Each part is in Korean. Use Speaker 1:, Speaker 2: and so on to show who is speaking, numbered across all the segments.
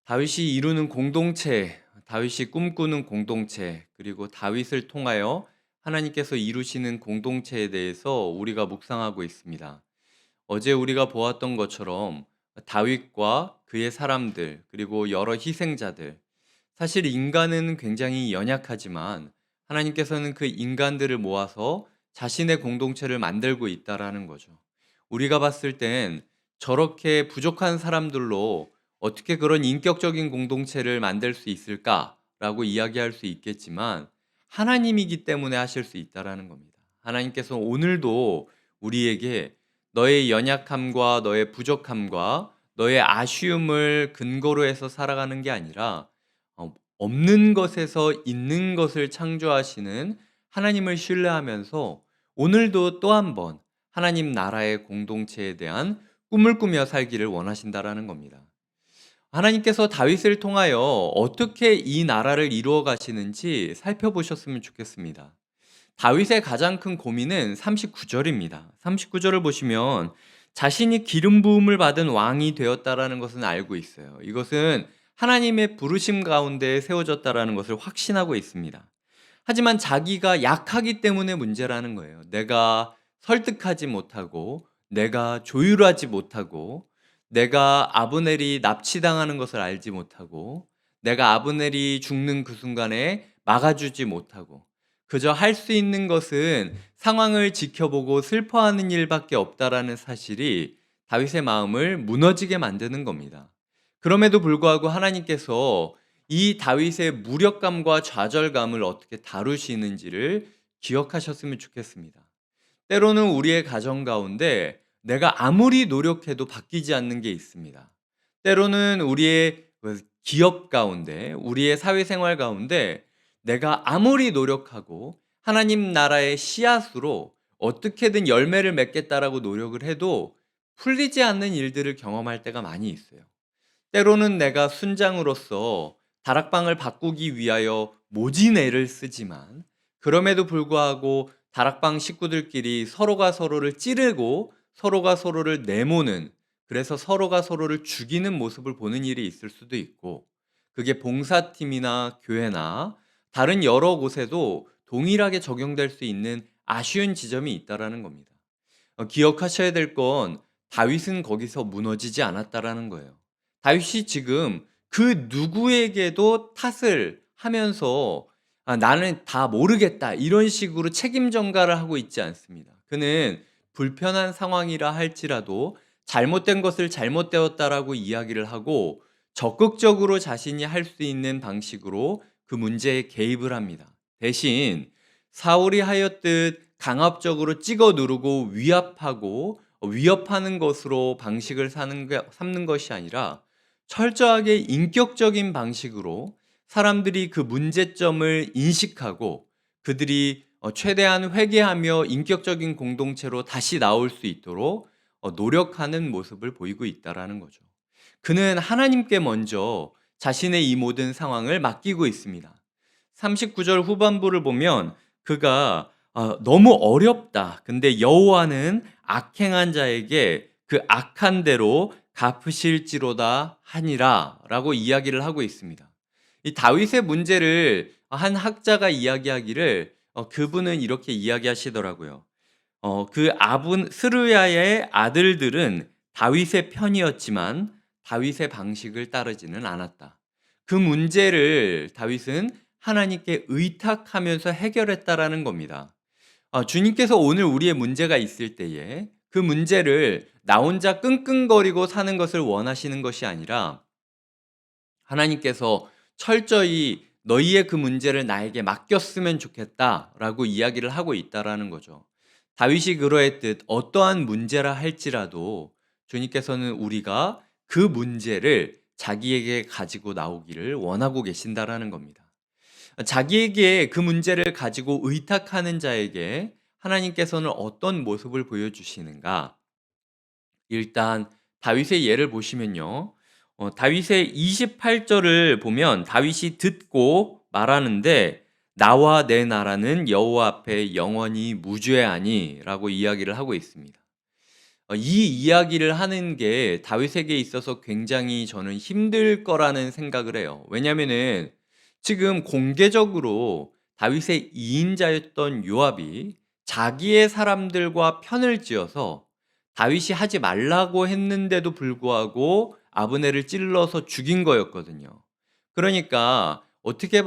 Speaker 1: 다윗이 이루는 공동체, 다윗이 꿈꾸는 공동체, 그리고 다윗을 통하여 하나님께서 이루시는 공동체에 대해서 우리가 묵상하고 있습니다. 어제 우리가 보았던 것처럼 다윗과 그의 사람들, 그리고 여러 희생자들, 사실 인간은 굉장히 연약하지만 하나님께서는 그 인간들을 모아서 자신의 공동체를 만들고 있다라는 거죠. 우리가 봤을 땐 저렇게 부족한 사람들로 어떻게 그런 인격적인 공동체를 만들 수 있을까라고 이야기할 수 있겠지만 하나님이기 때문에 하실 수 있다라는 겁니다. 하나님께서 오늘도 우리에게 너의 연약함과 너의 부족함과 너의 아쉬움을 근거로 해서 살아가는 게 아니라 없는 것에서 있는 것을 창조하시는 하나님을 신뢰하면서 오늘도 또 한 번 하나님 나라의 공동체에 대한 꿈을 꾸며 살기를 원하신다라는 겁니다. 하나님께서 다윗을 통하여 어떻게 이 나라를 이루어 가시는지 살펴보셨으면 좋겠습니다. 다윗의 가장 큰 고민은 39절입니다. 39절을 보시면 자신이 기름 부음을 받은 왕이 되었다라는 것은 알고 있어요. 이것은 하나님의 부르심 가운데 세워졌다라는 것을 확신하고 있습니다. 하지만 자기가 약하기 때문에 문제라는 거예요. 내가 설득하지 못하고, 내가 조율하지 못하고, 내가 아브넬이 납치당하는 것을 알지 못하고, 내가 아브넬이 죽는 그 순간에 막아주지 못하고, 그저 할 수 있는 것은 상황을 지켜보고 슬퍼하는 일밖에 없다라는 사실이 다윗의 마음을 무너지게 만드는 겁니다. 그럼에도 불구하고 하나님께서 이 다윗의 무력감과 좌절감을 어떻게 다루시는지를 기억하셨으면 좋겠습니다. 때로는 우리의 가정 가운데 내가 아무리 노력해도 바뀌지 않는 게 있습니다. 때로는 우리의 기업 가운데, 우리의 사회생활 가운데 내가 아무리 노력하고 하나님 나라의 씨앗으로 어떻게든 열매를 맺겠다라고 노력을 해도 풀리지 않는 일들을 경험할 때가 많이 있어요. 때로는 내가 순장으로서 다락방을 바꾸기 위하여 모진 애를 쓰지만 그럼에도 불구하고 다락방 식구들끼리 서로가 서로를 찌르고 서로가 서로를 내모는, 그래서 서로가 서로를 죽이는 모습을 보는 일이 있을 수도 있고, 그게 봉사팀이나 교회나 다른 여러 곳에도 동일하게 적용될 수 있는 아쉬운 지점이 있다라는 겁니다. 기억하셔야 될 건 다윗은 거기서 무너지지 않았다라는 거예요. 다윗이 지금 그 누구에게도 탓을 하면서 나는 다 모르겠다 이런 식으로 책임 전가를 하고 있지 않습니다. 그는 불편한 상황이라 할지라도 잘못된 것을 잘못되었다라고 이야기를 하고 적극적으로 자신이 할 수 있는 방식으로 그 문제에 개입을 합니다. 대신 사울이 하였듯 강압적으로 찍어 누르고 위압하고 위협하는 것으로 방식을 삼는 것이 아니라 철저하게 인격적인 방식으로 사람들이 그 문제점을 인식하고 그들이 최대한 회개하며 인격적인 공동체로 다시 나올 수 있도록 노력하는 모습을 보이고 있다라는 거죠. 그는 하나님께 먼저 자신의 이 모든 상황을 맡기고 있습니다. 39절 후반부를 보면 그가 너무 어렵다. 근데 여호와는 악행한 자에게 그 악한 대로 갚으실지로다 하니라라고 이야기를 하고 있습니다. 이 다윗의 문제를 한 학자가 이야기하기를 그분은 이렇게 이야기하시더라고요. 그 아분 스르야의 아들들은 다윗의 편이었지만 다윗의 방식을 따르지는 않았다. 그 문제를 다윗은 하나님께 의탁하면서 해결했다라는 겁니다. 주님께서 오늘 우리의 문제가 있을 때에 그 문제를 나 혼자 끙끙거리고 사는 것을 원하시는 것이 아니라 하나님께서 철저히 너희의 그 문제를 나에게 맡겼으면 좋겠다라고 이야기를 하고 있다라는 거죠. 다윗이 그러했듯 어떠한 문제라 할지라도 주님께서는 우리가 그 문제를 자기에게 가지고 나오기를 원하고 계신다라는 겁니다. 자기에게 그 문제를 가지고 의탁하는 자에게 하나님께서는 어떤 모습을 보여주시는가? 일단 다윗의 예를 보시면요. 다윗의 28절을 보면 다윗이 듣고 말하는데 나와 내 나라는 여호와 앞에 영원히 무죄하니라고 이야기를 하고 있습니다. 이 이야기를 하는 게 다윗에게 있어서 굉장히 저는 힘들 거라는 생각을 해요. 왜냐하면은 지금 공개적으로 다윗의 2인자였던 요압이 자기의 사람들과 편을 지어서 다윗이 하지 말라고 했는데도 불구하고 아브넬을 찔러서 죽인 거였거든요. 그러니까 어떻게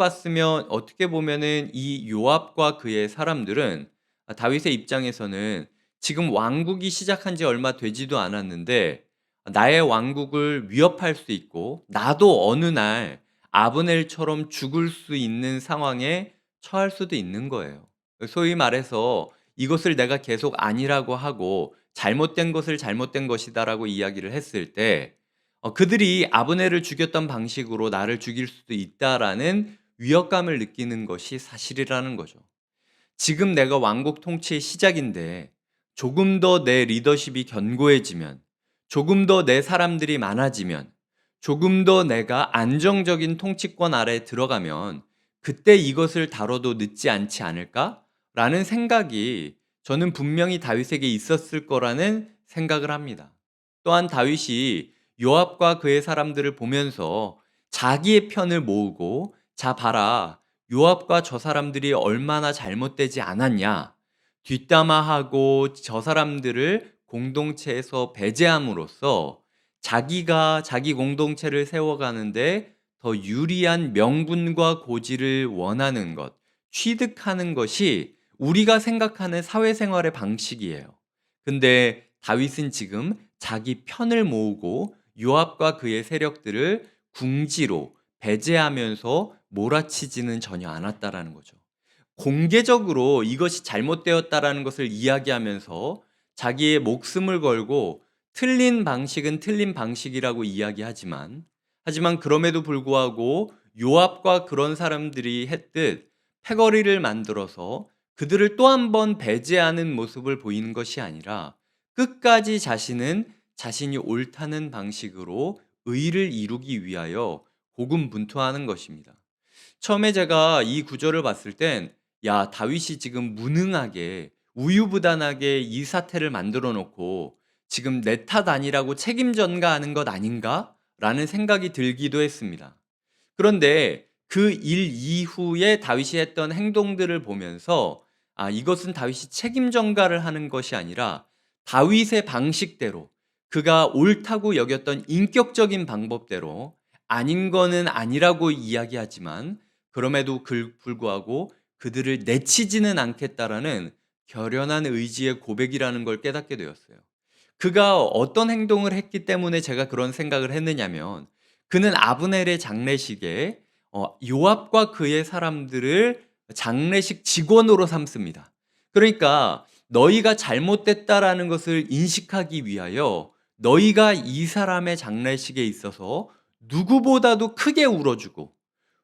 Speaker 1: 보면은 이 요압과 그의 사람들은 다윗의 입장에서는 지금 왕국이 시작한 지 얼마 되지도 않았는데 나의 왕국을 위협할 수 있고 나도 어느 날 아브넬처럼 죽을 수 있는 상황에 처할 수도 있는 거예요. 소위 말해서 이것을 내가 계속 아니라고 하고 잘못된 것을 잘못된 것이다라고 이야기를 했을 때 그들이 아브넬을 죽였던 방식으로 나를 죽일 수도 있다라는 위협감을 느끼는 것이 사실이라는 거죠. 지금 내가 왕국 통치의 시작인데 조금 더 내 리더십이 견고해지면, 조금 더 내 사람들이 많아지면, 조금 더 내가 안정적인 통치권 아래 들어가면 그때 이것을 다뤄도 늦지 않지 않을까? 라는 생각이 저는 분명히 다윗에게 있었을 거라는 생각을 합니다. 또한 다윗이 요압과 그의 사람들을 보면서 자기의 편을 모으고 자 봐라 요압과 저 사람들이 얼마나 잘못되지 않았냐. 뒷담화하고 저 사람들을 공동체에서 배제함으로써 자기가 자기 공동체를 세워가는데 더 유리한 명분과 고지를 원하는 것, 취득하는 것이 우리가 생각하는 사회생활의 방식이에요. 근데 다윗은 지금 자기 편을 모으고 요압과 그의 세력들을 궁지로 배제하면서 몰아치지는 전혀 않았다라는 거죠. 공개적으로 이것이 잘못되었다라는 것을 이야기하면서 자기의 목숨을 걸고 틀린 방식은 틀린 방식이라고 이야기하지만 그럼에도 불구하고 요압과 그런 사람들이 했듯 패거리를 만들어서 그들을 또 한 번 배제하는 모습을 보이는 것이 아니라 끝까지 자신이 옳다는 방식으로 의를 이루기 위하여 고군분투하는 것입니다. 처음에 제가 이 구절을 봤을 땐 야, 다윗이 지금 무능하게 우유부단하게 이 사태를 만들어 놓고 지금 내 탓 아니라고 책임 전가하는 것 아닌가? 라는 생각이 들기도 했습니다. 그런데 그 일 이후에 다윗이 했던 행동들을 보면서 이것은 다윗이 책임 전가를 하는 것이 아니라 다윗의 방식대로 그가 옳다고 여겼던 인격적인 방법대로 아닌 거는 아니라고 이야기하지만 그럼에도 불구하고 그들을 내치지는 않겠다라는 결연한 의지의 고백이라는 걸 깨닫게 되었어요. 그가 어떤 행동을 했기 때문에 제가 그런 생각을 했느냐면 그는 아브넬의 장례식에 요압과 그의 사람들을 장례식 직원으로 삼습니다. 그러니까 너희가 잘못됐다라는 것을 인식하기 위하여 너희가 이 사람의 장례식에 있어서 누구보다도 크게 울어주고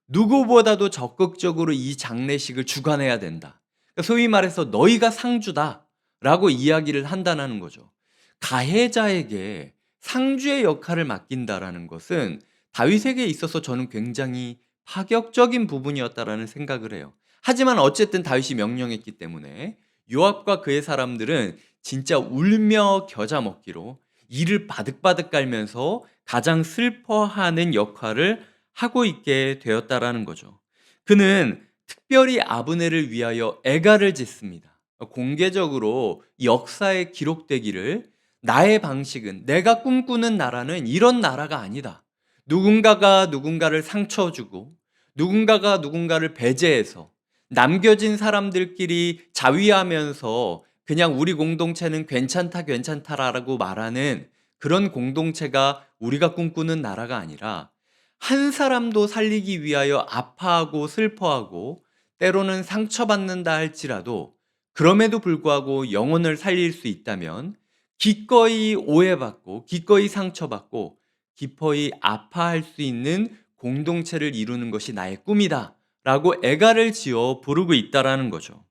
Speaker 1: 누구보다도 적극적으로 이 장례식을 주관해야 된다. 그러니까 소위 말해서 너희가 상주다라고 이야기를 한다는 거죠. 가해자에게 상주의 역할을 맡긴다라는 것은 다윗에게 있어서 저는 굉장히 파격적인 부분이었다라는 생각을 해요. 하지만 어쨌든 다윗이 명령했기 때문에 요압과 그의 사람들은 진짜 울며 겨자 먹기로 이를 바득바득 깔면서 가장 슬퍼하는 역할을 하고 있게 되었다라는 거죠. 그는 특별히 아브넬을 위하여 애가를 짓습니다. 공개적으로 역사에 기록되기를 나의 방식은 내가 꿈꾸는 나라는 이런 나라가 아니다. 누군가가 누군가를 상처 주고 누군가가 누군가를 배제해서 남겨진 사람들끼리 자위하면서 그냥 우리 공동체는 괜찮다라고 말하는 그런 공동체가 우리가 꿈꾸는 나라가 아니라 한 사람도 살리기 위하여 아파하고 슬퍼하고 때로는 상처받는다 할지라도 그럼에도 불구하고 영혼을 살릴 수 있다면 기꺼이 오해받고 기꺼이 상처받고 기꺼이 아파할 수 있는 공동체를 이루는 것이 나의 꿈이다 라고 애가를 지어 부르고 있다라는 거죠.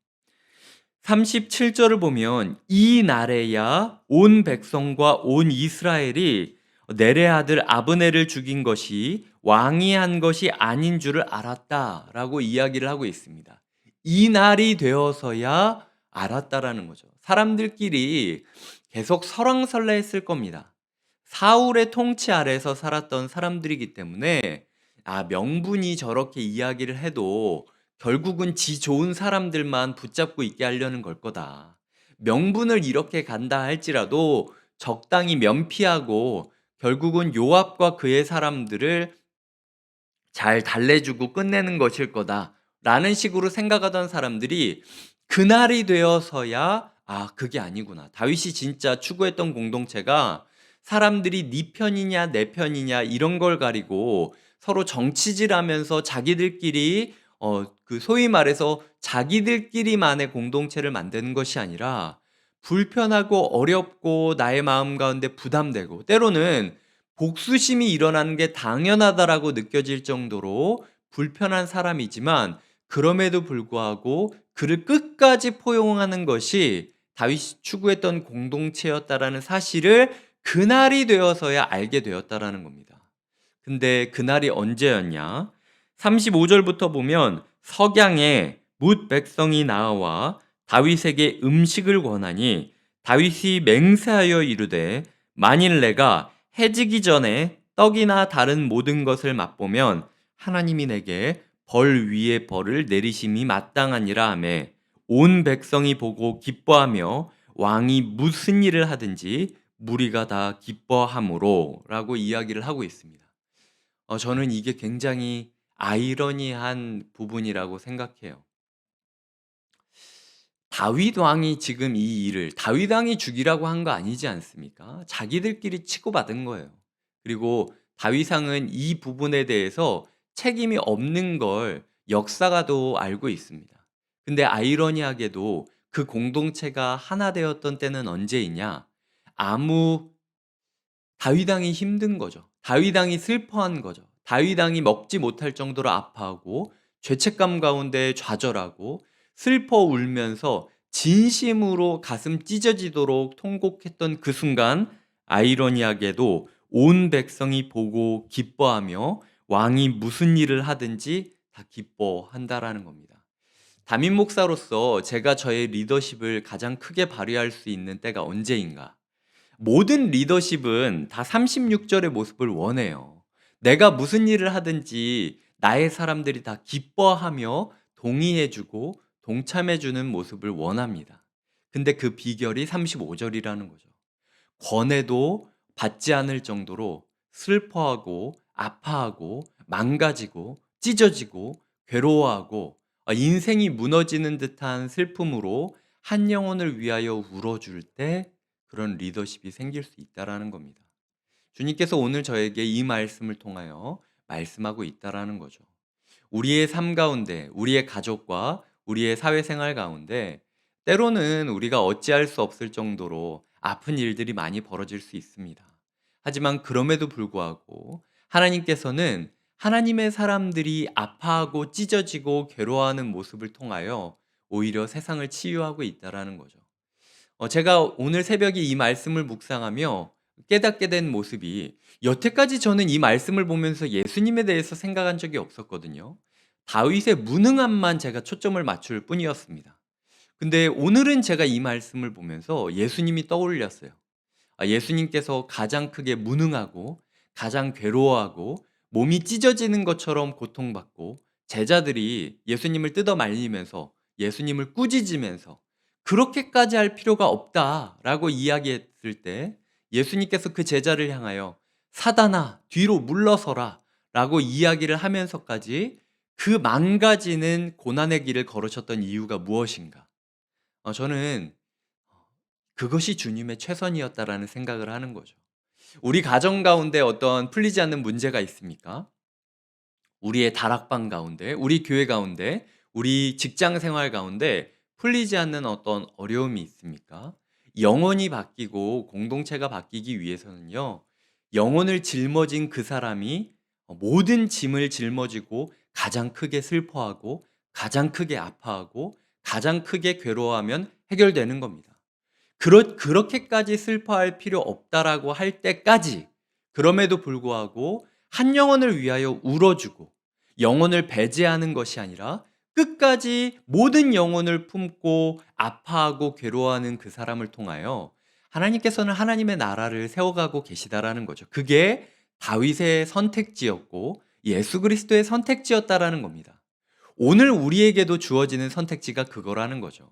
Speaker 1: 37절을 보면 이 날에야 온 백성과 온 이스라엘이 넬의 아들 아브넬을 죽인 것이 왕이 한 것이 아닌 줄을 알았다라고 이야기를 하고 있습니다. 이 날이 되어서야 알았다라는 거죠. 사람들끼리 계속 설왕설래했을 겁니다. 사울의 통치 아래서 살았던 사람들이기 때문에 명분이 저렇게 이야기를 해도 결국은 지 좋은 사람들만 붙잡고 있게 하려는 걸 거다. 명분을 이렇게 간다 할지라도 적당히 면피하고 결국은 요압과 그의 사람들을 잘 달래주고 끝내는 것일 거다라는 식으로 생각하던 사람들이 그날이 되어서야 그게 아니구나. 다윗이 진짜 추구했던 공동체가 사람들이 네 편이냐 내 편이냐 이런 걸 가리고 서로 정치질하면서 자기들끼리 그 소위 말해서 자기들끼리만의 공동체를 만드는 것이 아니라 불편하고 어렵고 나의 마음 가운데 부담되고 때로는 복수심이 일어나는 게 당연하다라고 느껴질 정도로 불편한 사람이지만 그럼에도 불구하고 그를 끝까지 포용하는 것이 다윗이 추구했던 공동체였다라는 사실을 그날이 되어서야 알게 되었다라는 겁니다. 근데 그날이 언제였냐? 35절부터 보면 석양에 뭇 백성이 나와 다윗에게 음식을 권하니 다윗이 맹세하여 이르되 만일 내가 해지기 전에 떡이나 다른 모든 것을 맛보면 하나님이 내게 벌 위에 벌을 내리심이 마땅하니라 하매 온 백성이 보고 기뻐하며 왕이 무슨 일을 하든지 무리가 다 기뻐함으로 라고 이야기를 하고 있습니다. 저는 이게 굉장히 아이러니한 부분이라고 생각해요. 다윗 왕이 지금 이 일을 다윗 왕이 죽이라고 한 거 아니지 않습니까? 자기들끼리 치고받은 거예요. 그리고 다윗 왕은 이 부분에 대해서 책임이 없는 걸 역사가도 알고 있습니다. 근데 아이러니하게도 그 공동체가 하나 되었던 때는 언제이냐? 아무 다윗 왕이 힘든 거죠. 다윗 왕이 슬퍼한 거죠. 다윗 왕이 먹지 못할 정도로 아파하고 죄책감 가운데 좌절하고 슬퍼 울면서 진심으로 가슴 찢어지도록 통곡했던 그 순간 아이러니하게도 온 백성이 보고 기뻐하며 왕이 무슨 일을 하든지 다 기뻐한다라는 겁니다. 담임 목사로서 제가 저의 리더십을 가장 크게 발휘할 수 있는 때가 언제인가? 모든 리더십은 다 36절의 모습을 원해요. 내가 무슨 일을 하든지 나의 사람들이 다 기뻐하며 동의해주고 동참해주는 모습을 원합니다. 근데 그 비결이 35절이라는 거죠. 권해도 받지 않을 정도로 슬퍼하고 아파하고 망가지고 찢어지고 괴로워하고 인생이 무너지는 듯한 슬픔으로 한 영혼을 위하여 울어줄 때 그런 리더십이 생길 수 있다라는 겁니다. 주님께서 오늘 저에게 이 말씀을 통하여 말씀하고 있다라는 거죠. 우리의 삶 가운데, 우리의 가족과 우리의 사회생활 가운데 때로는 우리가 어찌할 수 없을 정도로 아픈 일들이 많이 벌어질 수 있습니다. 하지만 그럼에도 불구하고 하나님께서는 하나님의 사람들이 아파하고 찢어지고 괴로워하는 모습을 통하여 오히려 세상을 치유하고 있다라는 거죠. 제가 오늘 새벽에 이 말씀을 묵상하며 깨닫게 된 모습이 여태까지 저는 이 말씀을 보면서 예수님에 대해서 생각한 적이 없었거든요. 다윗의 무능함만 제가 초점을 맞출 뿐이었습니다. 근데 오늘은 제가 이 말씀을 보면서 예수님이 떠올렸어요. 예수님께서 가장 크게 무능하고 가장 괴로워하고 몸이 찢어지는 것처럼 고통받고 제자들이 예수님을 뜯어 말리면서 예수님을 꾸짖으면서 그렇게까지 할 필요가 없다라고 이야기했을 때 예수님께서 그 제자를 향하여 사단아 뒤로 물러서라 라고 이야기를 하면서까지 그 망가지는 고난의 길을 걸으셨던 이유가 무엇인가? 저는 그것이 주님의 최선이었다라는 생각을 하는 거죠. 우리 가정 가운데 어떤 풀리지 않는 문제가 있습니까? 우리의 다락방 가운데, 우리 교회 가운데, 우리 직장 생활 가운데 풀리지 않는 어떤 어려움이 있습니까? 영혼이 바뀌고 공동체가 바뀌기 위해서는요, 영혼을 짊어진 그 사람이 모든 짐을 짊어지고 가장 크게 슬퍼하고 가장 크게 아파하고 가장 크게 괴로워하면 해결되는 겁니다. 그렇게까지 슬퍼할 필요 없다라고 할 때까지 그럼에도 불구하고 한 영혼을 위하여 울어주고 영혼을 배제하는 것이 아니라 끝까지 모든 영혼을 품고 아파하고 괴로워하는 그 사람을 통하여 하나님께서는 하나님의 나라를 세워가고 계시다라는 거죠. 그게 다윗의 선택지였고 예수 그리스도의 선택지였다라는 겁니다. 오늘 우리에게도 주어지는 선택지가 그거라는 거죠.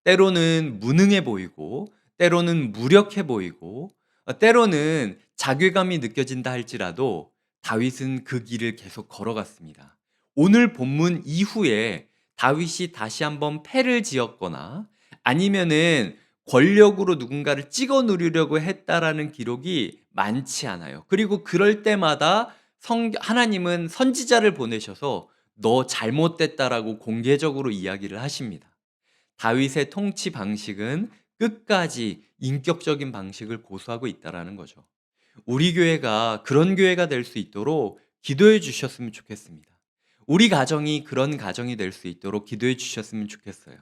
Speaker 1: 때로는 무능해 보이고, 때로는 무력해 보이고, 때로는 자괴감이 느껴진다 할지라도 다윗은 그 길을 계속 걸어갔습니다. 오늘 본문 이후에 다윗이 다시 한번 패를 지었거나 아니면은 권력으로 누군가를 찍어 누르려고 했다라는 기록이 많지 않아요. 그리고 그럴 때마다 하나님은 선지자를 보내셔서 너 잘못됐다라고 공개적으로 이야기를 하십니다. 다윗의 통치 방식은 끝까지 인격적인 방식을 고수하고 있다라는 거죠. 우리 교회가 그런 교회가 될 수 있도록 기도해 주셨으면 좋겠습니다. 우리 가정이 그런 가정이 될 수 있도록 기도해 주셨으면 좋겠어요.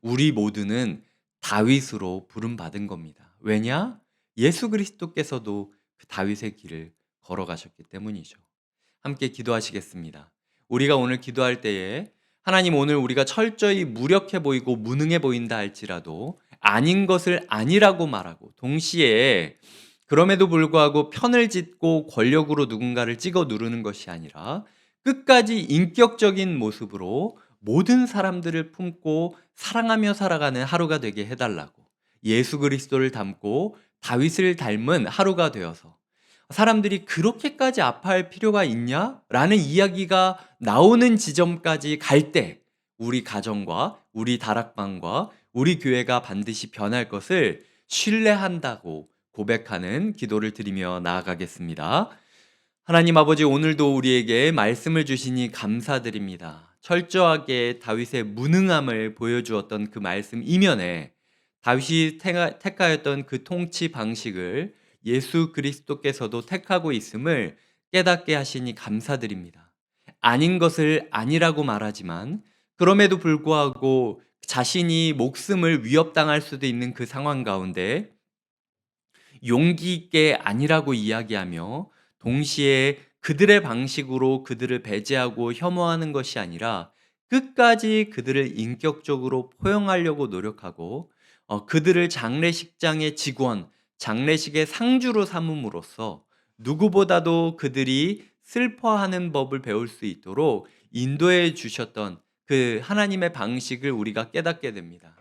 Speaker 1: 우리 모두는 다윗으로 부름받은 겁니다. 왜냐? 예수 그리스도께서도 그 다윗의 길을 걸어가셨기 때문이죠. 함께 기도하시겠습니다. 우리가 오늘 기도할 때에 하나님, 오늘 우리가 철저히 무력해 보이고 무능해 보인다 할지라도 아닌 것을 아니라고 말하고 동시에 그럼에도 불구하고 편을 짓고 권력으로 누군가를 찍어 누르는 것이 아니라 끝까지 인격적인 모습으로 모든 사람들을 품고 사랑하며 살아가는 하루가 되게 해달라고, 예수 그리스도를 닮고 다윗을 닮은 하루가 되어서 사람들이 그렇게까지 아파할 필요가 있냐? 라는 이야기가 나오는 지점까지 갈 때 우리 가정과 우리 다락방과 우리 교회가 반드시 변할 것을 신뢰한다고 고백하는 기도를 드리며 나아가겠습니다. 하나님 아버지, 오늘도 우리에게 말씀을 주시니 감사드립니다. 철저하게 다윗의 무능함을 보여주었던 그 말씀 이면에 다윗이 택하였던 그 통치 방식을 예수 그리스도께서도 택하고 있음을 깨닫게 하시니 감사드립니다. 아닌 것을 아니라고 말하지만 그럼에도 불구하고 자신이 목숨을 위협당할 수도 있는 그 상황 가운데 용기 있게 아니라고 이야기하며 동시에 그들의 방식으로 그들을 배제하고 혐오하는 것이 아니라 끝까지 그들을 인격적으로 포용하려고 노력하고 그들을 장례식장의 직원, 장례식의 상주로 삼음으로써 누구보다도 그들이 슬퍼하는 법을 배울 수 있도록 인도해 주셨던 그 하나님의 방식을 우리가 깨닫게 됩니다.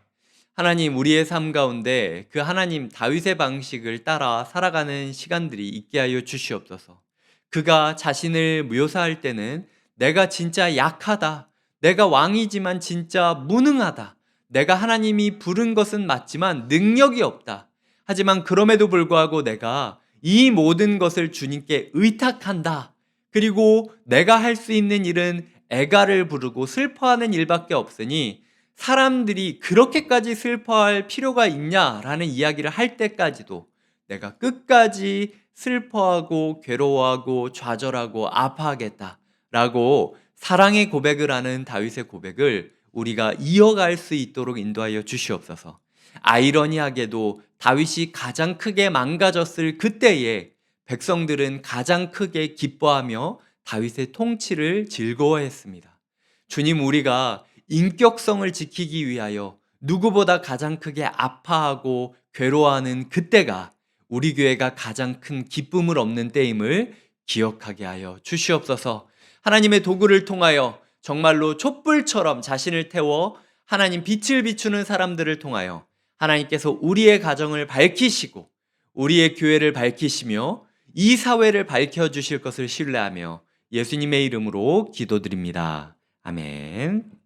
Speaker 1: 하나님, 우리의 삶 가운데 그 하나님 다윗의 방식을 따라 살아가는 시간들이 있게 하여 주시옵소서. 그가 자신을 묘사할 때는 내가 진짜 약하다, 내가 왕이지만 진짜 무능하다, 내가 하나님이 부른 것은 맞지만 능력이 없다, 하지만 그럼에도 불구하고 내가 이 모든 것을 주님께 의탁한다, 그리고 내가 할 수 있는 일은 애가를 부르고 슬퍼하는 일밖에 없으니 사람들이 그렇게까지 슬퍼할 필요가 있냐라는 이야기를 할 때까지도 내가 끝까지 슬퍼하고 괴로워하고 좌절하고 아파하겠다라고 사랑의 고백을 하는 다윗의 고백을 우리가 이어갈 수 있도록 인도하여 주시옵소서. 아이러니하게도 다윗이 가장 크게 망가졌을 그때에 백성들은 가장 크게 기뻐하며 다윗의 통치를 즐거워했습니다. 주님, 우리가 인격성을 지키기 위하여 누구보다 가장 크게 아파하고 괴로워하는 그때가 우리 교회가 가장 큰 기쁨을 얻는 때임을 기억하게 하여 주시옵소서. 하나님의 도구를 통하여 정말로 촛불처럼 자신을 태워 하나님 빛을 비추는 사람들을 통하여 하나님께서 우리의 가정을 밝히시고 우리의 교회를 밝히시며 이 사회를 밝혀주실 것을 신뢰하며 예수님의 이름으로 기도드립니다. 아멘.